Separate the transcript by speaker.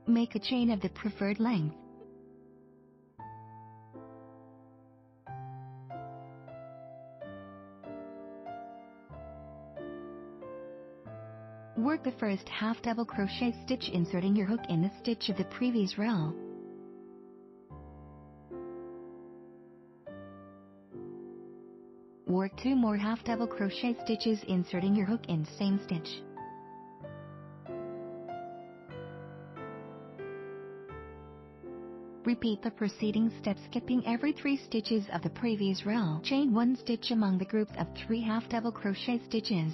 Speaker 1: Make a chain of the preferred length. Work the first half double crochet stitch inserting your hook in the stitch of the previous row. Work 2 more half double crochet stitches inserting your hook in same stitch. Repeat the preceding step skipping every 3 stitches of the previous row. Chain 1 stitch among the groups of 3 half double crochet stitches.